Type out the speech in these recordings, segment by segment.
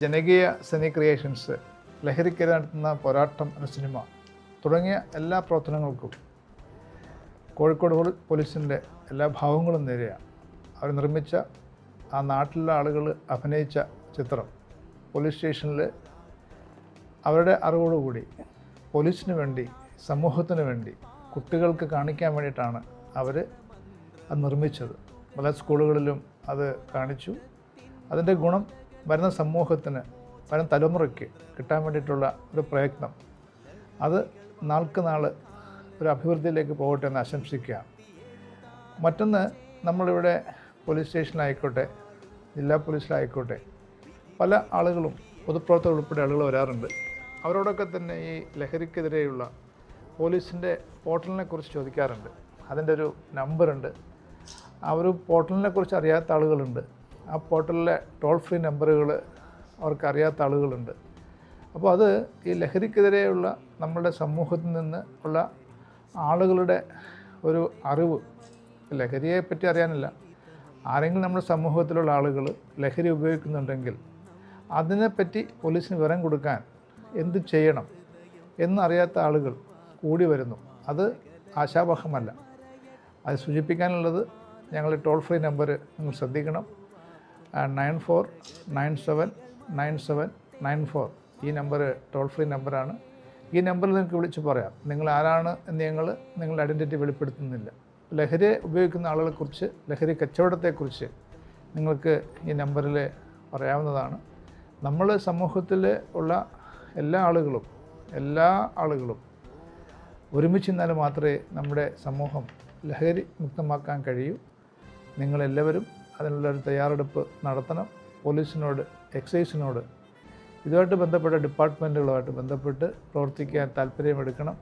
ജനകീയ സനി ക്രിയേഷൻസ് ലഹരിക്കെതിരെ നടത്തുന്ന പോരാട്ടം എന്ന സിനിമ തുടങ്ങിയ എല്ലാ പ്രവർത്തനങ്ങൾക്കും കോഴിക്കോട് പോലീസിൻ്റെ എല്ലാ ഭാവങ്ങളും നേരെയാണ്. അവർ നിർമ്മിച്ച ആ നാട്ടിലുള്ള ആളുകൾ അഭിനയിച്ച ചിത്രം പോലീസ് സ്റ്റേഷനിൽ അവരുടെ അറിവോടുകൂടി പോലീസിന് വേണ്ടി, സമൂഹത്തിന് വേണ്ടി, കുട്ടികൾക്ക് കാണിക്കാൻ വേണ്ടിയിട്ടാണ് അവർ അത് നിർമ്മിച്ചത്. പല സ്കൂളുകളിലും അത് കാണിച്ചു. അതിൻ്റെ ഗുണം വരുന്ന സമൂഹത്തിന്, വരും തലമുറയ്ക്ക് കിട്ടാൻ വേണ്ടിയിട്ടുള്ള ഒരു പ്രയത്നം, അത് നാൾക്ക് നാൾ ഒരു അഭിവൃദ്ധിയിലേക്ക് പോകട്ടെ എന്ന് ആശംസിക്കുകയാണ്. മറ്റൊന്ന്, നമ്മളിവിടെ പോലീസ് സ്റ്റേഷനിലായിക്കോട്ടെ, ജില്ലാ പോലീസിലായിക്കോട്ടെ, പല ആളുകളും പൊതുപ്രവർത്തകർ ഉൾപ്പെടെ ആളുകൾ വരാറുണ്ട്. അവരോടൊക്കെ തന്നെ ഈ ലഹരിക്കെതിരെയുള്ള പോലീസിൻ്റെ പോർട്ടലിനെ കുറിച്ച് ചോദിക്കാറുണ്ട്. അതിൻ്റെ ഒരു നമ്പറുണ്ട്. ആ ഒരു പോർട്ടലിനെ കുറിച്ച് അറിയാത്ത ആളുകളുണ്ട്. ആ പോർട്ടലിലെ ടോൾ ഫ്രീ നമ്പറുകൾ അവർക്കറിയാത്ത ആളുകളുണ്ട്. അപ്പോൾ അത് ഈ ലഹരിക്കെതിരെയുള്ള നമ്മുടെ സമൂഹത്തിൽ നിന്ന് ഉള്ള ആളുകളുടെ ഒരു അറിവ്, ലഹരിയെപ്പറ്റി അറിയാനില്ല, ആരെങ്കിലും നമ്മുടെ സമൂഹത്തിലുള്ള ആളുകൾ ലഹരി ഉപയോഗിക്കുന്നുണ്ടെങ്കിൽ അതിനെപ്പറ്റി പോലീസിന് വിവരം കൊടുക്കാൻ എന്ത് ചെയ്യണം എന്നറിയാത്ത ആളുകൾ കൂടി വരുന്നു. അത് ആശാവഹമല്ല. അത് സൂചിപ്പിക്കാനുള്ളത്, ഞങ്ങൾ ടോൾ ഫ്രീ നമ്പർ നിങ്ങൾ ശ്രദ്ധിക്കണം. 9497979794 ഈ നമ്പർ ടോൾ ഫ്രീ നമ്പറാണ്. ഈ നമ്പറിൽ നിങ്ങൾക്ക് വിളിച്ച് പറയാം നിങ്ങൾ ആരാണ് എന്ന്. നിങ്ങളുടെ ഐഡൻറ്റിറ്റി വെളിപ്പെടുത്തുന്നില്ല. ലഹരി ഉപയോഗിക്കുന്ന ആളുകളെക്കുറിച്ച്, ലഹരി കച്ചവടത്തെക്കുറിച്ച് നിങ്ങൾക്ക് ഈ നമ്പറിൽ പറയാവുന്നതാണ്. നമ്മൾ സമൂഹത്തിൽ ഉള്ള എല്ലാ ആളുകളും ഒരുമിച്ച് നിന്നാൽ മാത്രമേ നമ്മുടെ സമൂഹം ലഹരി മുക്തമാക്കാൻ കഴിയൂ. നിങ്ങളെല്ലാവരും അതിനുള്ളൊരു തയ്യാറെടുപ്പ് നടത്തണം. പോലീസിനോട്, എക്സൈസിനോട്, ഇതുമായിട്ട് ബന്ധപ്പെട്ട ഡിപ്പാർട്ട്മെൻറ്റുകളുമായിട്ട് ബന്ധപ്പെട്ട് പ്രവർത്തിക്കാൻ താല്പര്യമെടുക്കണം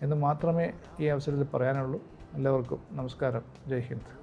എന്ന് മാത്രമേ ഈ അവസരത്തിൽ പറയാനുള്ളൂ. എല്ലാവർക്കും നമസ്കാരം. ജയ് ഹിന്ദ്.